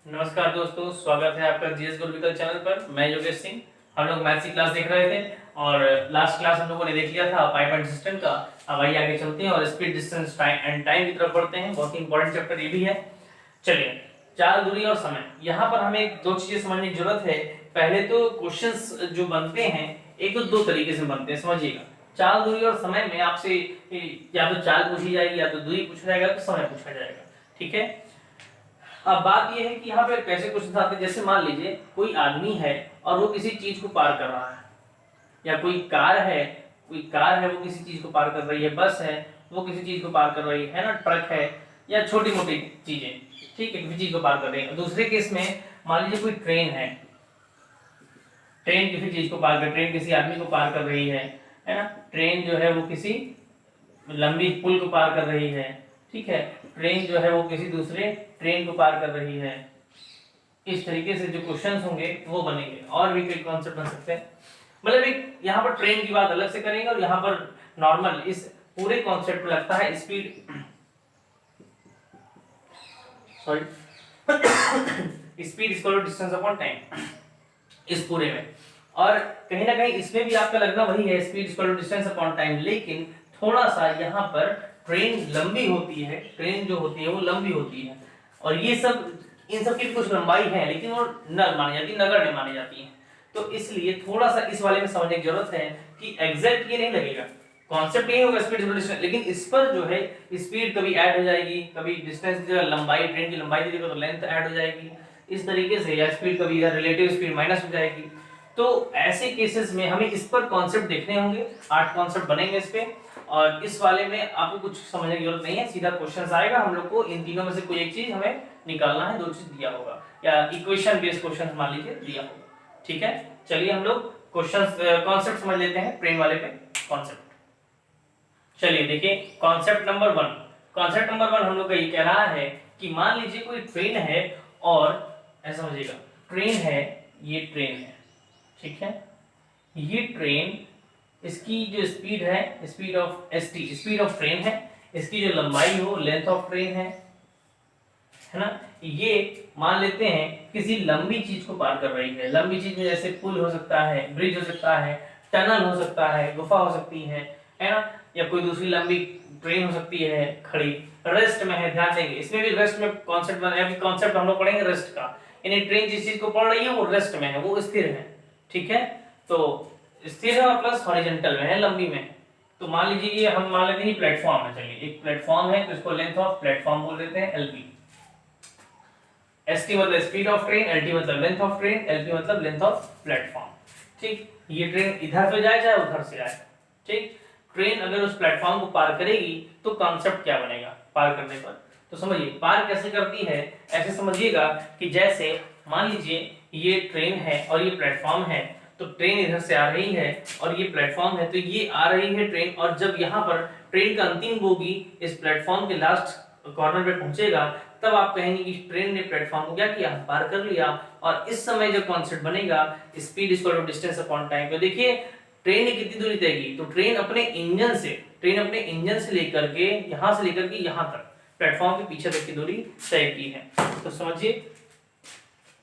नमस्कार दोस्तों, स्वागत है आपका जीएस गुरुकुल चैनल पर। मैं योगेश सिंह। हम लोग मैथ्स की क्लास देख रहे थे और लास्ट क्लास हम लोगों ने देख लिया था पाइप एंड सिस्टम का। अब आइए आगे चलते हैं और speed, distance, time and time की तरफ बढ़ते हैं। बहुत ही इंपॉर्टेंट चैप्टर ये भी है। चलिए, चाल, दूरी और समय। यहाँ पर हमें दो चीजें समझने की जरूरत है। पहले तो क्वेश्चंस जो बनते हैं एक तो दो तरीके से बनते हैं, समझिएगा। चाल, दूरी और समय में आपसे या तो चाल पूछी जाएगी या तो दूरी पूछा जाएगा तो समय पूछा जाएगा। ठीक है। अब बात यह है कि यहाँ पे कैसे क्वेश्चन आते हैं। जैसे मान लीजिए कोई आदमी है और वो किसी चीज को पार कर रहा है, या कोई कार है वो किसी चीज को पार कर रही है, बस है वो किसी चीज को पार कर रही है ना, ट्रक है या छोटी मोटी चीजें, ठीक है, किसी चीज को पार कर रही है। दूसरे केस में मान लीजिए कोई ट्रेन है, ट्रेन किसी चीज को पार कर, ट्रेन किसी आदमी को पार कर रही है ना। ट्रेन जो है वो किसी लंबी पुल को पार कर रही है, ठीक है। ट्रेन जो है वो किसी दूसरे ट्रेन को पार कर रही है। इस तरीके से जो क्वेश्चंस होंगे वो बनेंगे। और भी कई कॉन्सेप्ट बन सकते हैं। मतलब एक यहाँ पर ट्रेन की बात अलग से करेंगे और यहाँ पर नॉर्मल इस पूरे कॉन्सेप्ट में लगता है speed, sorry speed is equal to distance upon time, इस पूरे में। और कहीं ना कहीं इसमें भी आपका लगना वही है, speed is equal to distance upon time. लेकिन थोड़ा सा यहाँ पर ट्रेन लंबी होती है, ट्रेन जो होती है वो लंबी होती है। और ये सब, इन सब की कुछ लंबाई है लेकिन वो न मानी जाती, नगर नहीं मानी जाती है। तो इसलिए थोड़ा सा इस वाले में समझने की जरूरत है कि एग्जैक्ट ये नहीं लगेगा। कॉन्सेप्ट यही होगा स्पीड इक्वल टू डिस्टेंस, लेकिन इस पर जो है स्पीड कभी ऐड हो जाएगी, कभी डिस्टेंस की जगह लंबाई, ट्रेन की लंबाई की जगह तो लेंथ ऐड हो जाएगी, इस तरीके से। या स्पीड कभी इधर रिलेटिव स्पीड माइनस हो जाएगी। तो ऐसे केसेस में हमें इस पर कॉन्सेप्ट देखने होंगे। 8 कॉन्सेप्ट बनेंगे इस पे। और इस वाले में आपको कुछ समझने की जरूरत नहीं है, सीधा क्वेश्चंस आएगा। हम लोग को इन तीनों में से कोई एक चीज हमें निकालना है, दो चीज दिया होगा या इक्वेशन बेस्ड क्वेश्चन मान लीजिए दिया होगा। ठीक है, चलिए हम लोग क्वेश्चंस कॉन्सेप्ट समझ लेते हैं ट्रेन वाले पे कॉन्सेप्ट। चलिए देखिए कॉन्सेप्ट नंबर 1। कॉन्सेप्ट नंबर 1 हम लोग का ये कह रहा है कि मान लीजिए कोई ट्रेन है और ऐसा समझिएगा, ट्रेन है, ये ट्रेन है, ठीक है। ये ट्रेन, इसकी जो स्पीड है, speed of ST, speed of train है। इसकी जो लंबाई हो, लेंथ ऑफ ट्रेन है ना। ये मान लेते हैं किसी लंबी चीज को पार कर रही है। लंबी चीज में जैसे पुल हो सकता है, ब्रिज हो सकता है, टनल हो सकता है, गुफा हो सकती है ना। या कोई दूसरी लंबी ट्रेन हो सकती है खड़ी, रेस्ट में है। ध्यान देंगे इसमें भी रेस्ट में कॉन्सेप्ट बना है। कॉन्सेप्ट हम लोग पढ़ेंगे रेस्ट का। यानी ट्रेन जिस चीज को पढ़ रही है वो रेस्ट में है, वो स्थिर है, ठीक है। तो स्थिर है और प्लस हॉरिजॉन्टल में है, लंबी में। तो मान लीजिए ये हम मान लेते हैं प्लेटफॉर्म है। चलिए एक प्लेटफॉर्म है तो इसको लेंथ ऑफ प्लेटफॉर्म बोल देते हैं एलपी। एसटी मतलब स्पीड ऑफ ट्रेन, एलटी मतलब लेंथ ऑफ ट्रेन, एलपी मतलब लेंथ ऑफ प्लेटफॉर्म। ठीक, ये ट्रेन इधर से जाए चाहे उधर से आए, ठीक। ट्रेन अगर उस प्लेटफॉर्म को पार करेगी तो कॉन्सेप्ट क्या बनेगा पार करने पर। तो समझिए पार कैसे करती है। ऐसे समझिएगा कि जैसे मान लीजिए ये ट्रेन है और ये प्लेटफॉर्म है। तो ट्रेन इधर से आ रही है और ये प्लेटफॉर्म है, तो ये आ रही है ट्रेन। और जब यहाँ पर ट्रेन का अंतिम बोगी इस प्लेटफॉर्म के लास्ट कॉर्नर पे पहुंचेगा, तब आप कहेंगे कि ट्रेन ने प्लेटफॉर्म को क्या किया, पार कर लिया। और इस समय जो कॉन्सेप्ट बनेगा speed is equal to distance upon time. तो देखिए ट्रेन ने कितनी दूरी तय की। तो ट्रेन अपने इंजन से लेकर के यहाँ तक प्लेटफॉर्म के पीछे तक की दूरी तय की है। तो समझिए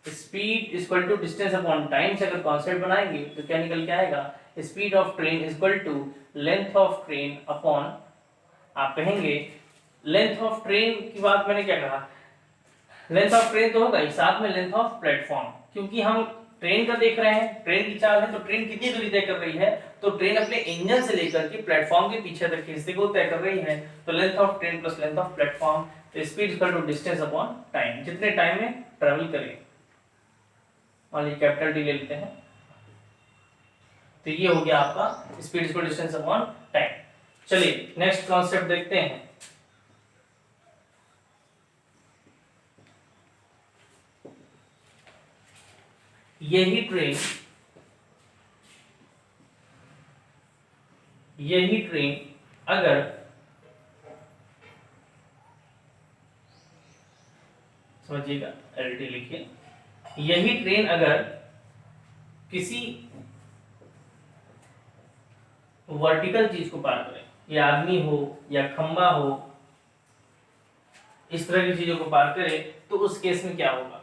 speed is equal to distance upon time से अगर कॉन्सेप्ट बनाएंगे तो क्या निकल के आएगा, speed of train is equal to length of train upon, आप कहेंगे लेंथ ऑफ ट्रेन की बात मैंने क्या कहा, लेंथ ऑफ ट्रेन तो होगा ही, साथ में लेंथ ऑफ प्लेटफॉर्म। क्योंकि हम ट्रेन का देख रहे हैं, ट्रेन की चाल है, तो ट्रेन कितनी दूरी तय कर रही है। तो ट्रेन अपने इंजन से लेकर के प्लेटफॉर्म के पीछे तक के हिस्से को तय कर रही है। तो length of train plus length of platform, तो speed equal to distance upon time, जितने टाइम में ट्रेवल करें। मान लीजिए कैपिटल डी ले लेते हैं, तो ये हो गया आपका speed equal to distance upon time. चलिए नेक्स्ट कॉन्सेप्ट देखते हैं। यही ट्रेन अगर समझिएगा, एलटी लिखिए, यही ट्रेन अगर किसी वर्टिकल चीज को पार करे, या आदमी हो या खंबा हो, इस तरह की चीजों को पार करे, तो उस केस में क्या होगा।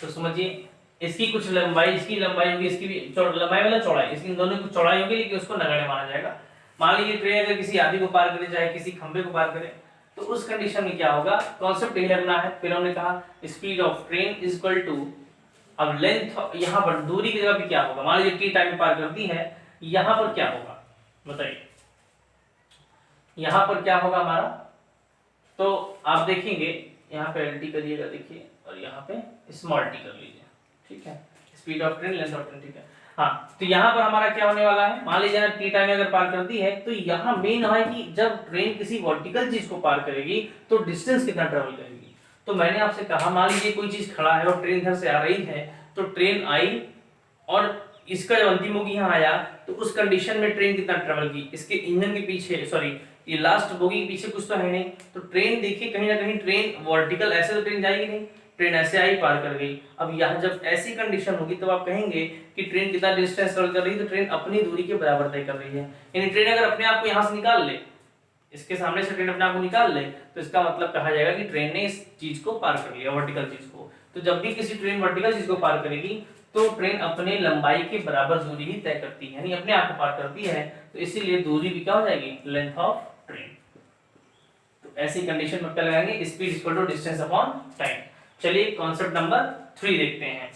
तो समझिए इसकी कुछ लंबाई, इसकी लंबाई होगी, इसकी भी लंबाई वाला चौड़ाई, इसकी दोनों की चौड़ाई होगी, लेकिन उसको नगण्य माना जाएगा। मान लीजिए ट्रेन अगर किसी आदमी को पार करे, चाहे किसी खंबे को पार करे, तो उस कंडीशन में क्या होगा, कॉन्सेप्ट यही लगना है। फिर हमने कहा speed of train is equal to, अब लेंथ यहाँ पर दूरी की जगह पे क्या होगा, मान लीजिए टी टाइम में पार करती है, यहाँ पर क्या होगा बताइए, यहाँ पर क्या होगा हमारा, तो आप देखेंगे यहाँ पे एल टी करिएगा देखिए, और यहाँ पे स्मॉल टी कर लीजिए, ठीक है, speed of train, length of train, ठीक है। हाँ, तो यहाँ पर हमारा क्या होने वाला है, मान लीजिए टी टाइम अगर पार करती है, तो यहाँ मेन है कि जब ट्रेन किसी वर्टिकल चीज को पार करेगी तो डिस्टेंस कितना ट्रेवल करेगी। तो मैंने आपसे कहा मान लीजिए कोई चीज खड़ा है और ट्रेन इधर से आ रही है, तो ट्रेन आई और इसका जब अंतिम बोगी यहाँ आया, तो उस कंडीशन में ट्रेन कितना ट्रेवल की, इसके इंजन के पीछे, सॉरी ये लास्ट बोगी के पीछे कुछ तो है नहीं, तो ट्रेन देखिए कहीं ना कहीं ट्रेन वर्टिकल, ऐसे तो ट्रेन जाएगी नहीं, ट्रेन ऐसे आई पार कर गई। अब यहाँ जब ऐसी कंडीशन होगी तब आप कहेंगे कि ट्रेन कितना डिस्टेंस ट्रेवल कर रही है, तो ट्रेन अपनी दूरी के बराबर तय कर रही है। यानी ट्रेन अगर अपने आप को यहाँ से निकाल ले, इसके सामने से ट्रेन अपने आप को निकाल ले, तो इसका मतलब कहा जाएगा कि ट्रेन ने इस चीज को पार कर लिया, वर्टिकल चीज को। तो जब भी किसी ट्रेन वर्टिकल चीज को पार करेगी, तो ट्रेन अपने लंबाई के बराबर दूरी ही तय करती है, यानी अपने आप को पार करती है, तो इसीलिए दूरी भी क्या हो जाएगी, लेंथ ऑफ ट्रेन। तो ऐसी कंडीशन में क्या लगाएंगे, speed equal to distance upon time. चलिए कॉन्सेप्ट नंबर 3 देखते हैं।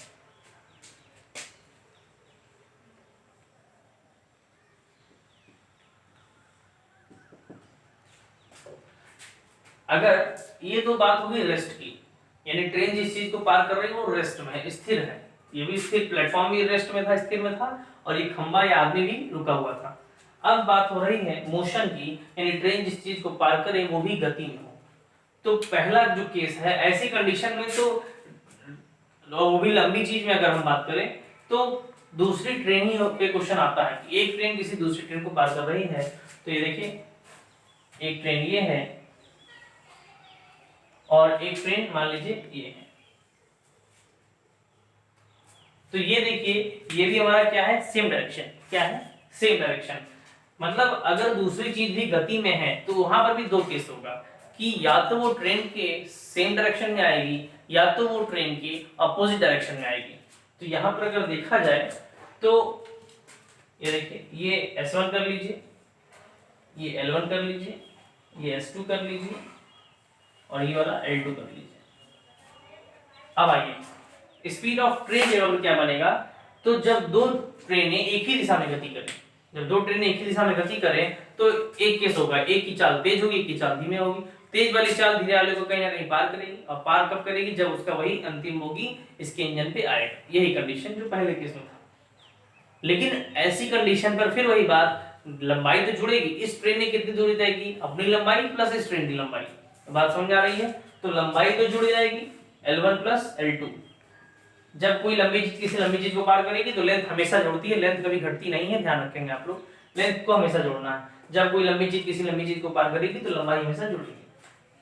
अगर ये तो बात होगी रेस्ट की, यानी ट्रेन जिस चीज को पार कर रही है वो रेस्ट में है, स्थिर है, ये भी स्थिर, प्लेटफॉर्म भी रेस्ट में था, स्थिर में था, और ये खंबा या आदमी भी रुका हुआ था। अब बात हो रही है मोशन की, यानी ट्रेन जिस चीज को पार करे वो भी गति में हो। तो पहला जो केस है, ऐसी कंडीशन में तो वो भी लंबी चीज में अगर हम बात करें, तो दूसरी ट्रेन ही पे क्वेश्चन आता है कि एक ट्रेन किसी दूसरी ट्रेन को पार कर रही है। तो ये देखिए एक ट्रेन ये है और एक ट्रेन मान लीजिए ये है, तो ये देखिए ये भी हमारा क्या है, सेम डायरेक्शन, क्या है, सेम डायरेक्शन। मतलब अगर दूसरी चीज भी गति में है तो वहां पर भी दो केस होगा कि या तो वो ट्रेन के सेम डायरेक्शन में आएगी या तो वो ट्रेन के अपोजिट डायरेक्शन में आएगी। तो यहाँ पर अगर देखा जाए तो ये देखिए ये S1 कर लीजिए, ये L1 कर लीजिए, ये S2 कर लीजिए और ये वाला L2 कर लीजिए। अब आइए स्पीड ऑफ ट्रेन जगह पर क्या बनेगा, तो जब दो ट्रेनें एक ही दिशा में गति करें, जब दो ट्रेनें एक ही दिशा में गति करें तो एक केस होगा, एक की चाल तेज होगी, एक की चाल धीमे होगी। तेज वाली चाल धीरे वाले को कहीं ना कहीं पार करेगी, और पार कब करेगी, जब उसका वही अंतिम होगी इसके इंजन पे आएगा। यही कंडीशन जो पहले केस में था। लेकिन ऐसी कंडीशन पर फिर वही बात, लंबाई तो जुड़ेगी, इस ट्रेन ने कितनी दूरी तय की, अपनी लंबाई प्लस इस ट्रेन की लंबाई, बात समझ आ रही है, तो लंबाई तो जुड़ जाएगी L1 प्लस L2। जब कोई लंबी चीज किसी लंबी चीज को पार करेगी तो लेंथ हमेशा जुड़ती है, लेंथ कभी घटती नहीं है, ध्यान रखेंगे आप लोग, लेंथ को हमेशा जोड़ना है। जब कोई लंबी चीज किसी लंबी चीज को पार करेगी तो लंबाई हमेशा जुड़ेगी।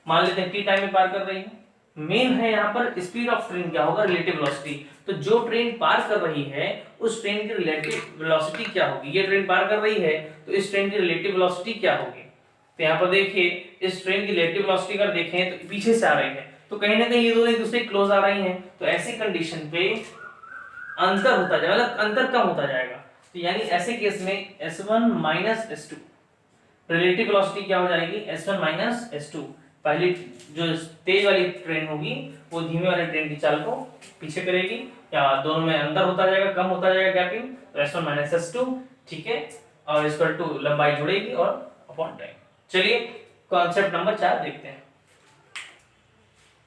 मान लेते हैं टी टाइम में पार कर रही है, मेन है यहाँ पर स्पीड ऑफ ट्रेन क्या होगा, रिलेटिव वेलोसिटी। तो जो ट्रेन पार कर रही है उस ट्रेन की रिलेटिव वेलोसिटी क्या होगी, ये ट्रेन पार कर रही है तो इस ट्रेन की रिलेटिव वेलोसिटी क्या होगी। तो यहाँ पर देखिए इस ट्रेन की रिलेटिव वेलोसिटी अगर देखें तो पीछे से आ रही है, तो कहीं ना कहीं ये दोनों एक दूसरे के क्लोज आ रही हैं, तो ऐसी कंडीशन पे अंतर होता जाएगा, मतलब अंतर कम होता जाएगा। तो यानी ऐसे केस में S1 minus S2 relative velocity क्या हो जाएगी, S1 माइनस S2। पहली जो तेज वाली ट्रेन होगी वो धीमे वाली ट्रेन की चाल को पीछे करेगी, या दोनों में अंतर होता जाएगा, कम होता जाएगा गैपिंग, तो S1 माइनस S2, ठीक है, और इक्वल टू लंबाई जुड़ेगी और अपॉन टाइम। चलिए कॉन्सेप्ट नंबर 4 देखते हैं।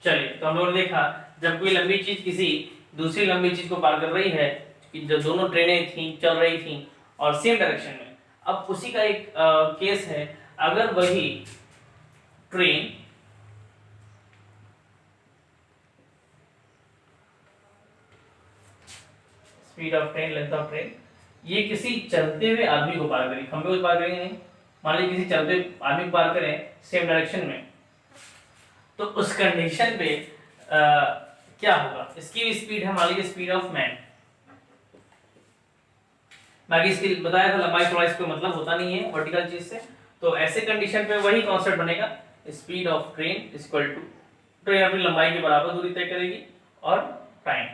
चलिए तो हम लोगों ने देखा जब कोई लंबी चीज किसी दूसरी लंबी चीज को पार कर रही है, कि जो दोनों ट्रेनें थी चल रही थी और सेम डायरेक्शन में। अब उसी का एक केस है, अगर वही train speed of train, length of train, ये किसी चलते हुए आदमी को पार करेगी, खंबे को पार करेंगे नहीं, मान लीजिए किसी चलते हुए आदमी को पार करें सेम डायरेक्शन में, तो उस कंडीशन पे क्या होगा, इसकी भी स्पीड है मान लीजिए स्पीड ऑफ मैन। बाकी इसकी बताया था लंबाई चौड़ाई कोई मतलब होता नहीं है वर्टिकल चीज से, तो ऐसे कंडीशन पे वही कॉन्सेप्ट बनेगा, speed of train equal to train अपनी लंबाई के बराबर दूरी तय करेगी और टाइम।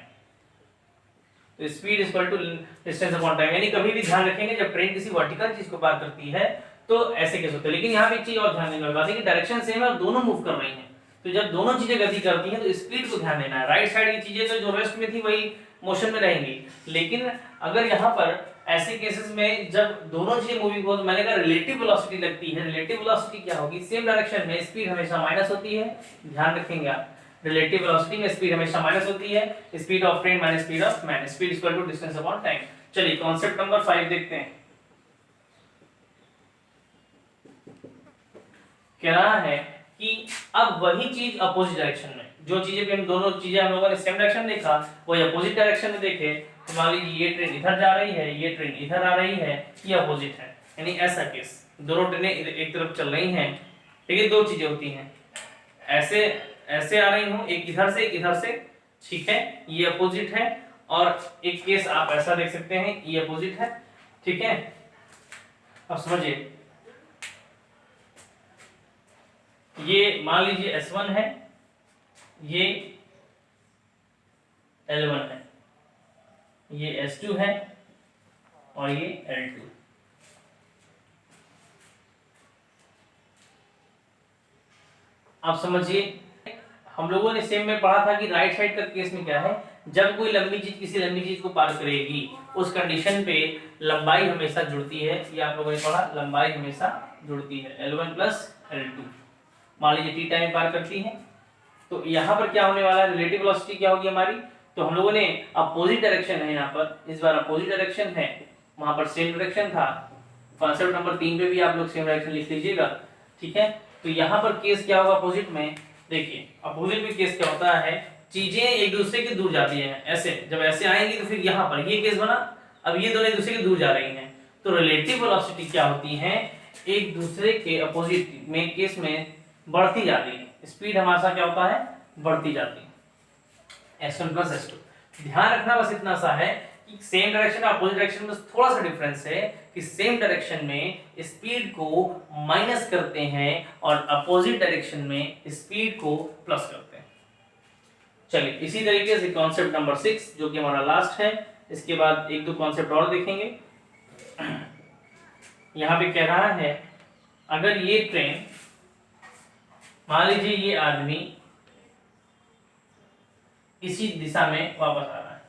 तो speed equal to distance upon time, यानी कभी भी ध्यान रखेंगे जब ट्रेन किसी वर्टिकल चीज को पार करती है तो ऐसे केस होते हैं। लेकिन यहाँ पे एक चीज और ध्यान देने वाली बात है कि डायरेक्शन सेम है और दोनों मूव कर रही हैं, तो जब दोनों चीजें गति करती हैं तो स्पीड को ध्यान देना है। राइट साइड की चीजें तो जो रेस्ट में थी वही मोशन में रहेंगी, लेकिन अगर यहाँ पर ऐसे केसेस में जब दोनों चीजें मूविंग हो तो मैंने कहा रिलेटिव वेलोसिटी लगती है। रिलेटिव वेलोसिटी क्या होगी, सेम डायरेक्शन में स्पीड हमेशा माइनस होती है, ध्यान रखेंगे आप। रिलेटिव वेलोसिटी में स्पीड हमेशा माइनस होती है, speed of train minus speed of man, speed equal to distance upon time. चलिए कॉन्सेप्ट नंबर 5 देखते हैं। कह रहा है कि अब वही चीज अपोजिट डायरेक्शन में, जो चीजें भी हम दोनों चीजें हम लोगों ने सेम डायरेक्शन देखा वही अपोजिट डायरेक्शन में देखे। तो मान लीजिए ये ट्रेन इधर जा रही है, ये ट्रेन इधर आ रही है, ये अपोजिट है, यानी ऐसा केस दोनों ट्रेनें एक तरफ चल रही हैं, ठीक है। दो चीजें होती हैं, ऐसे ऐसे आ रही हूं, एक इधर से एक इधर से, ठीक है, ये अपोजिट है। और एक केस आप ऐसा देख सकते हैं, ये अपोजिट है, ठीक है। अब समझिए, ये मान लीजिए S1 है, ये L1 है, ये S2 है और ये L2। आप समझिए, हम लोगों ने सेम में पढ़ा था कि राइट साइड का केस में क्या है, जब कोई लंबी चीज किसी लंबी चीज को पार करेगी उस कंडीशन पे लंबाई हमेशा जुड़ती है। ये आप लोगों ने पढ़ा, लंबाई हमेशा जुड़ती है, L1 प्लस L2। मान लीजिए टी टाइम पार करती है, तो यहाँ पर क्या होने वाला है, रिलेटिव वेलोसिटी क्या होगी हमारी। तो हम लोगों ने अपोजिट डायरेक्शन है, यहाँ पर इस बार अपोजिट डायरेक्शन है, वहां पर सेम डायरेक्शन था। कॉन्सेप्ट नंबर 3 पे भी आप लोग सेम डायरेक्शन लिख लीजिएगा, ठीक है। तो यहाँ पर केस क्या होगा अपोजिट में, देखिए अपोजिट में केस क्या होता है, चीजें एक दूसरे के दूर जाती हैं, ऐसे जब ऐसे आएंगी तो फिर यहाँ पर ये केस बना, अब ये दोनों एक दूसरे के दूर जा रही हैं, तो रिलेटिव वेलोसिटी क्या होती है, एक दूसरे के अपोजिट में केस में बढ़ती जाती है। स्पीड हमारा क्या होता है, बढ़ती जाती है, S1 प्लस S2। ध्यान रखना बस इतना सा है कि सेम डायरेक्शन और अपोजिट डायरेक्शन में थोड़ा सा डिफरेंस है कि सेम डायरेक्शन में स्पीड को माइनस करते हैं और अपोजिट डायरेक्शन में स्पीड को प्लस करते हैं। चलिए इसी तरीके से कॉन्सेप्ट नंबर 6 जो कि हमारा लास्ट है, इसके बाद एक दो कॉन्सेप्ट और देखेंगे। यहां पे कह रहा है अगर ये ट्रेन, मान लीजिए ये आदमी इसी दिशा में वापस आ रहा है,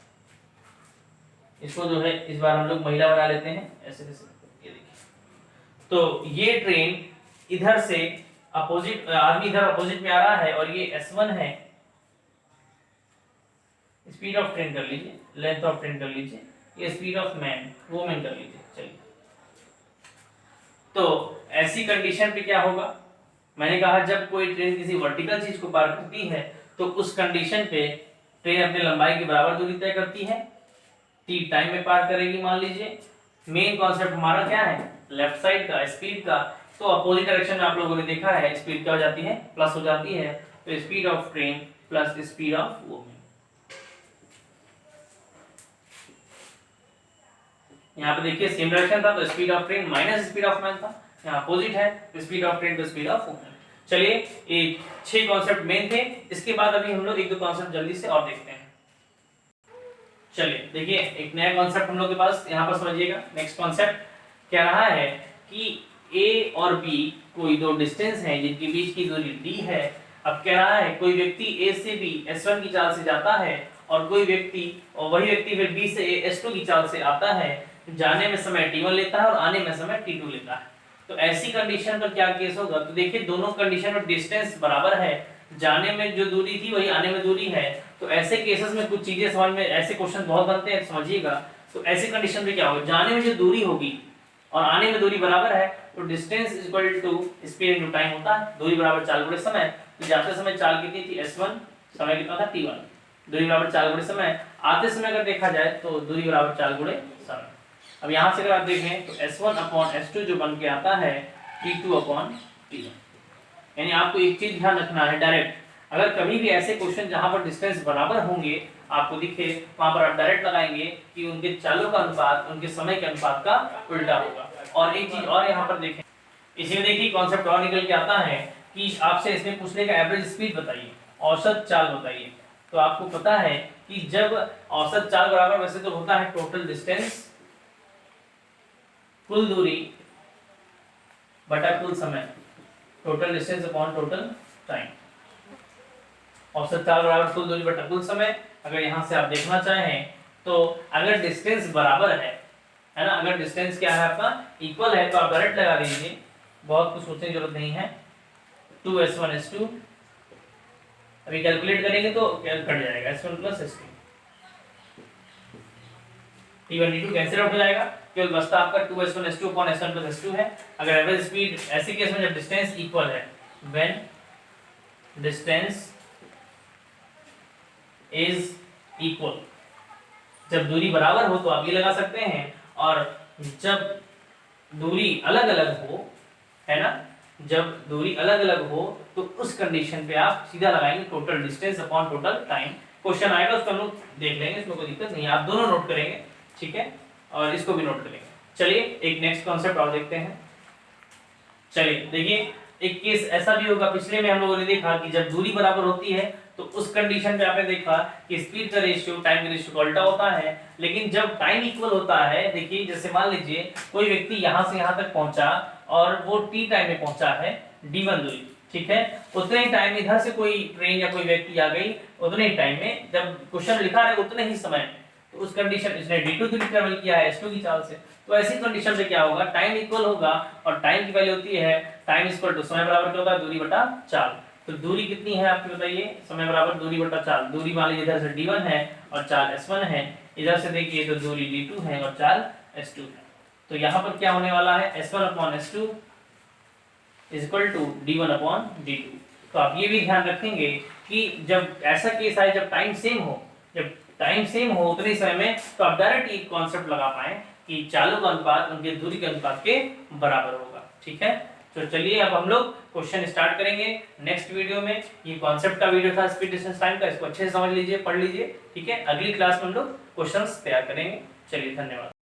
इसको जो है इस बार हम लोग महिला बना लेते हैं, ऐसे ऐसे, ये देखिए। तो ये ट्रेन इधर से अपोजिट, आदमी इधर अपोजिट में आ रहा है और ये S1 है, स्पीड ऑफ ट्रेन कर लीजिए, लेंथ ऑफ ट्रेन कर लीजिए, ये स्पीड ऑफ मैन वुमेन कर लीजिए। चलिए, तो ऐसी कंडीशन पे क्या होगा, मैंने कहा जब कोई ट्रेन किसी वर्टिकल चीज को पार करती है तो उस कंडीशन पे ट्रेन अपनी लंबाई के बराबर दूरी तय करती है, टी टाइम में पार करेगी। मान लीजिए मेन कॉन्सेप्ट हमारा क्या है, लेफ्ट साइड का, स्पीड का। तो अपोजिट डायरेक्शन में आप लोगों ने देखा है स्पीड क्या हो जाती है, प्लस हो जाती है। तो speed of train plus speed of women. यहाँ पे देखिए सेम डायरेक्शन था तो speed of train minus speed of man था, यहाँ अपोजिट है तो स्पीड ऑफ ट्रेन तो स्पीड ऑफ वुमेन। चलिए एक 6 कॉन्सेप्ट मेन थे, इसके बाद अभी हम लोग एक दो कॉन्सेप्ट जल्दी से और देखते हैं। चलिए देखिए एक नया कॉन्सेप्ट हम लोग के पास यहाँ पर समझिएगा। नेक्स्ट कॉन्सेप्ट कह रहा है कि ए और बी कोई दो डिस्टेंस हैं जिनके बीच की दूरी डी है। अब कह रहा है कोई व्यक्ति ए से बी S1 की चाल से जाता है और कोई व्यक्ति, और वही व्यक्ति फिर बी से ए S2 की चाल से आता है। जाने में समय T1 लेता है और आने में समय T2 लेता है। तो ऐसी कंडीशन पर क्या केस होगा, तो देखिए दोनों कंडीशन में डिस्टेंस बराबर है, जाने में जो दूरी थी वही आने में दूरी है। तो ऐसे केसेस में कुछ चीजें समझ में, ऐसे क्वेश्चन बहुत बनते हैं, समझिएगा। तो ऐसी कंडीशन में क्या होगा, जाने में जो दूरी होगी और आने में दूरी बराबर है तो distance is equal to speed into time होता है। दूरी बराबर चाल गुणे समय। तो जाते समय चाल कितनी थी S1, समय कितना था T1। दूरी बराबर चाल गुणे समय, आते समय अगर देखा जाए तो दूरी बराबर चाल गुणे समय। अब यहां से अगर आप देखें तो S1 अपॉन S2 जो बन के आता है T2 अपॉन T1। यानी आपको एक चीज ध्यान रखना है, डायरेक्ट अगर कभी भी ऐसे क्वेश्चन जहां पर डिस्टेंस बराबर होंगे आपको दिखे, वहां पर आप डायरेक्ट लगाएंगे कि उनके चालों का अनुपात उनके समय के अनुपात का उल्टा होगा। और एक चीज और यहाँ पर देखें, इसमें देखिए कॉन्सेप्ट और निकल के आता है कि आपसे इसमें पूछने का एवरेज स्पीड बताइए, औसत चाल बताइए। तो आपको पता है कि जब औसत चाल बराबर वैसे तो होता है टोटल डिस्टेंस, कुल दूरी बटा कुल समय, total distance upon total time. औसत चाल बराबर कुल दूरी बटा कुल समय। अगर यहां से आप देखना चाहें तो अगर डिस्टेंस बराबर है ना, अगर डिस्टेंस क्या है आपका इक्वल है तो आप डायरेक्ट लगा दीजिए, बहुत कुछ सोचने की जरूरत नहीं है। 2s1 s2 अभी कैलकुलेट करेंगे तो कट जाएगा, s1 plus s2, t1 t2 cancel out हो जाएगा, केवल बचता आपका 2s1 s2 upon s1 plus s2 है। अगर एवरेज स्पीड ऐसे केस में जब डिस्टेंस इक्वल है, व्हेन डिस्टेंस इज इक्वल, जब दूरी बराबर हो तो आप ये लगा सकते हैं, और जब दूरी अलग अलग हो, है ना, जब दूरी अलग अलग हो तो उस कंडीशन पे आप सीधा लगाएंगे total distance upon total time. Question आएगा उसको हम लोग देख लेंगे, इसमें कोई दिक्कत नहीं है, आप दोनों नोट करेंगे, ठीक है, और इसको भी नोट करेंगे। चलिए एक नेक्स्ट कॉन्सेप्ट और देखते हैं। चलिए देखिए, एक केस ऐसा भी होगा, पिछले में हम लोगों ने देखा कि जब दूरी बराबर होती है तो उस कंडीशन पे आपने देखा कि स्पीड का रेशियो टाइम के रेशियो का उल्टा होता है। लेकिन जब टाइम इक्वल होता है, देखिए जैसे मान लीजिए कोई व्यक्ति यहां से यहां तक पहुंचा और वो टी टाइम में पहुंचा है d1 दूरी, ठीक है, उतने ही टाइम में इधर से कोई ट्रेन या कोई व्यक्ति आ गई, उतने ही टाइम में जब क्वेश्चन लिखा है उतने ही समय, तो उस कंडीशन इसने d2 दूरी ट्रेवल किया है s2 की चाल से, तो ऐसी कंडीशन पे क्या होगा, टाइम इक्वल होगा और टाइम की वैल्यू होती है टाइम इक्वल टू समय बराबर क्या होता है दूरी बटा चाल। तो दूरी कितनी है आपको बताइए, समय बराबर दूरी बटा चाल। दूरी मान लीजिए इधर से d1 है और चाल s1 है, इधर से देखिए तो दूरी d2 है और चाल s2 है। तो यहाँ पर क्या होने वाला है, s1 upon s2 is equal to d1 upon d2। तो आप ये भी ध्यान रखेंगे कि जब ऐसा केस आए जब टाइम सेम हो, जब टाइम सेम हो उतने समय में, तो आप डायरेक्ट ये कॉन्सेप्ट लगा पाए कि चालों का अनुपात उनके दूरी के अनुपात के बराबर होगा, ठीक है। तो चलिए अब हम लोग क्वेश्चन स्टार्ट करेंगे नेक्स्ट वीडियो में। ये कॉन्सेप्ट का वीडियो था स्पीड डिस्टेंस टाइम का, इसको अच्छे से समझ लीजिए, पढ़ लीजिए, ठीक है। अगली क्लास में हम लोग क्वेश्चंस तैयार करेंगे। चलिए धन्यवाद।